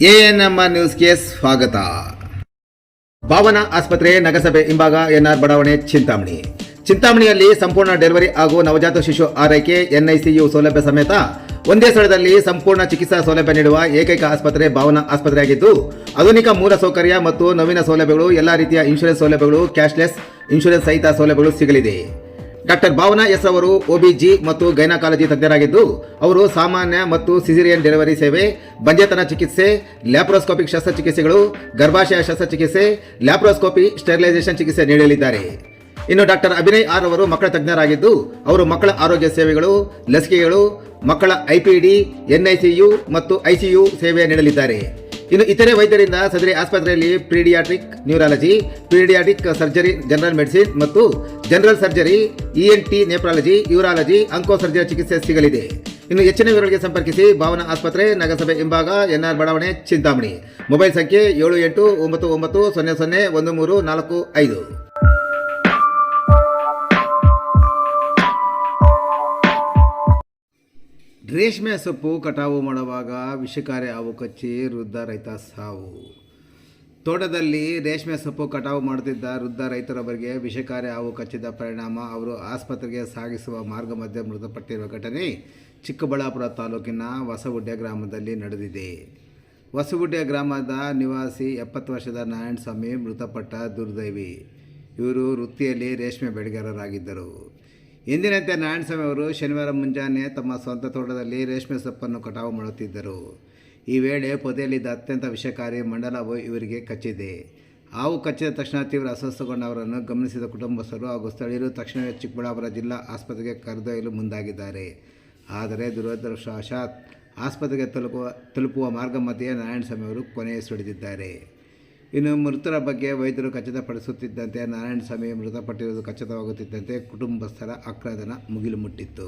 ANMR ನ್ಯೂಸ್ಗೆ ಸ್ವಾಗತ. ಭಾವನಾ ಆಸ್ಪತ್ರೆ ನಗರಸಭೆ ಹಿಂಭಾಗ ಎನ್ಆರ್ ಬಡಾವಣೆ ಚಿಂತಾಮಣಿಯಲ್ಲಿ ಸಂಪೂರ್ಣ ಡೆಲಿವರಿ ಹಾಗೂ ನವಜಾತ ಶಿಶು ಆರೈಕೆ ಎನ್ಐಸಿಯು ಸೌಲಭ್ಯ ಸಮೇತ ಒಂದೇ ಸ್ಥಳದಲ್ಲಿ ಸಂಪೂರ್ಣ ಚಿಕಿತ್ಸಾ ಸೌಲಭ್ಯ ನೀಡುವ ಏಕೈಕ ಆಸ್ಪತ್ರೆ ಭಾವನಾ ಆಸ್ಪತ್ರೆಯಾಗಿದ್ದು, ಆಧುನಿಕ ಮೂಲ ಸೌಕರ್ಯ ಮತ್ತು ನವೀನ ಸೌಲಭ್ಯಗಳು, ಎಲ್ಲ ರೀತಿಯ ಇನ್ಶೂರೆನ್ಸ್ ಸೌಲಭ್ಯಗಳು, ಕ್ಯಾಶ್ಲೆಸ್ ಇನ್ಶೂರೆನ್ಸ್ ಸಹಿತ ಸೌಲಭ್ಯಗಳು ಸಿಗಲಿದೆ. ಡಾಕ್ಟರ್ ಭಾವನಾ ಎಸ್ ಅವರು ಒಬಿಜಿ ಮತ್ತು ಗೈನಕಾಲಜಿ ತಜ್ಞರಾಗಿದ್ದು, ಅವರು ಸಾಮಾನ್ಯ ಮತ್ತು ಸಿಸೇರಿಯನ್ ಡೆಲಿವರಿ ಸೇವೆ, ಬಂಜೆತನ ಚಿಕಿತ್ಸೆ, ಲ್ಯಾಪ್ರೋಸ್ಕೋಪಿಕ್ ಶಸ್ತ್ರಚಿಕಿತ್ಸೆಗಳು, ಗರ್ಭಾಶಯ ಶಸ್ತ್ರಚಿಕಿತ್ಸೆ, ಲ್ಯಾಪ್ರೋಸ್ಕೋಪಿ ಸ್ಟೆರಿಲೈಸೇಷನ್ ಚಿಕಿತ್ಸೆ ನೀಡಲಿದ್ದಾರೆ. ಇನ್ನು ಡಾಕ್ಟರ್ ಅಭಿನಯ್ ಆರ್ ಅವರು ಮಕ್ಕಳ ತಜ್ಞರಾಗಿದ್ದು, ಅವರು ಮಕ್ಕಳ ಆರೋಗ್ಯ ಸೇವೆಗಳು, ಲಸಿಕೆಗಳು, ಮಕ್ಕಳ ಐಪಿಡಿ, ಎನ್ಐಸಿಯು ಮತ್ತು ಐಸಿಯು ಸೇವೆ ನೀಡಲಿದ್ದಾರೆ. ಇನ್ನು ಇತರೆ ವೈದ್ಯರಿಂದ ಸದರಿ ಆಸ್ಪತ್ರೆಯಲ್ಲಿ paediatric neurology, paediatric surgery, general medicine ಮತ್ತು general surgery, ENT, nephrology, urology, onco surgery ಚಿಕಿತ್ಸೆ ಸಿಗಲಿದೆ. ಇನ್ನು ಹೆಚ್ಚಿನ ವಿವರಗಳಿಗೆ ಸಂಪರ್ಕಿಸಿ ಭಾವನಾ ಆಸ್ಪತ್ರೆ, ನಗರಸಭೆ ಹಿಂಭಾಗ, ಎನ್ಆರ್ ಬಡಾವಣೆ, ಚಿಂತಾಮಣಿ. ಮೊಬೈಲ್ ಸಂಖ್ಯೆ 7899001345. ರೇಷ್ಮೆ ಸೊಪ್ಪು ಕಟಾವು ಮಾಡುವಾಗ ವಿಷಕಾರಿ ಹಾವು ಕಚ್ಚಿ ವೃದ್ಧ ರೈತ ಸಾವು. ತೋಟದಲ್ಲಿ ರೇಷ್ಮೆ ಸೊಪ್ಪು ಕಟಾವು ಮಾಡುತ್ತಿದ್ದ ವೃದ್ಧ ರೈತರೊಬ್ಬರಿಗೆ ವಿಷಕಾರಿ ಹಾವು ಕಚ್ಚಿದ ಪರಿಣಾಮ ಅವರು ಆಸ್ಪತ್ರೆಗೆ ಸಾಗಿಸುವ ಮಾರ್ಗ ಮಧ್ಯೆ ಮೃತಪಟ್ಟಿರುವ ಘಟನೆ ಚಿಕ್ಕಬಳ್ಳಾಪುರ ತಾಲೂಕಿನ ಹೊಸಗುಡ್ಡೆ ಗ್ರಾಮದಲ್ಲಿ ನಡೆದಿದೆ. ಹೊಸಗುಡ್ಡೆ ಗ್ರಾಮದ ನಿವಾಸಿ 70 ವರ್ಷದ ನಾರಾಯಣಸ್ವಾಮಿ ಮೃತಪಟ್ಟ ದುರ್ದೈವಿ. ಇವರು ವೃತ್ತಿಯಲ್ಲಿ ರೇಷ್ಮೆ ಬೆಳೆಗಾರರಾಗಿದ್ದರು. ಎಂದಿನಂತೆ ನಾರಾಯಣಸ್ವಾಮಿ ಅವರು ಶನಿವಾರ ಮುಂಜಾನೆ ತಮ್ಮ ಸ್ವಂತ ತೋಟದಲ್ಲಿ ರೇಷ್ಮೆ ಸೊಪ್ಪನ್ನು ಕಟಾವು ಮಾಡುತ್ತಿದ್ದರು. ಈ ವೇಳೆ ಪೊದೆಯಲ್ಲಿದ್ದ ಅತ್ಯಂತ ವಿಷಕಾರಿ ಮಂಡಲ ಹಾವು ಇವರಿಗೆ ಕಚ್ಚಿದೆ. ಹಾವು ಕಚ್ಚಿದ ತಕ್ಷಣ ತೀವ್ರ ಅಸ್ವಸ್ಥಗೊಂಡ ಅವರನ್ನು ಗಮನಿಸಿದ ಕುಟುಂಬಸ್ಥರು ಹಾಗೂ ಸ್ಥಳೀಯರು ತಕ್ಷಣವೇ ಚಿಕ್ಕಬಳ್ಳಾಪುರ ಜಿಲ್ಲಾ ಆಸ್ಪತ್ರೆಗೆ ಕರೆದೊಯ್ಯಲು ಮುಂದಾಗಿದ್ದಾರೆ. ಆದರೆ ದುರದೃಷ್ಟವಶಾತ್ ಆಸ್ಪತ್ರೆಗೆ ತಲುಪುವ ಮಾರ್ಗ ಮಧ್ಯೆ ನಾರಾಯಣಸ್ವಾಮಿ ಅವರು ಕೊನೆಯುಸಿರೆಳೆದಿದ್ದಾರೆ. ಇನ್ನು ಮೃತರ ಬಗ್ಗೆ ವೈದ್ಯರು ಖಚಿತಪಡಿಸುತ್ತಿದ್ದಂತೆ ನಾರಾಯಣಸ್ವಾಮಿ ಮೃತಪಟ್ಟಿರುವುದು ಖಚಿತವಾಗುತ್ತಿದ್ದಂತೆ ಕುಟುಂಬಸ್ಥರ ಆಕ್ರಂದನ ಮುಗಿಲು ಮುಟ್ಟಿತ್ತು.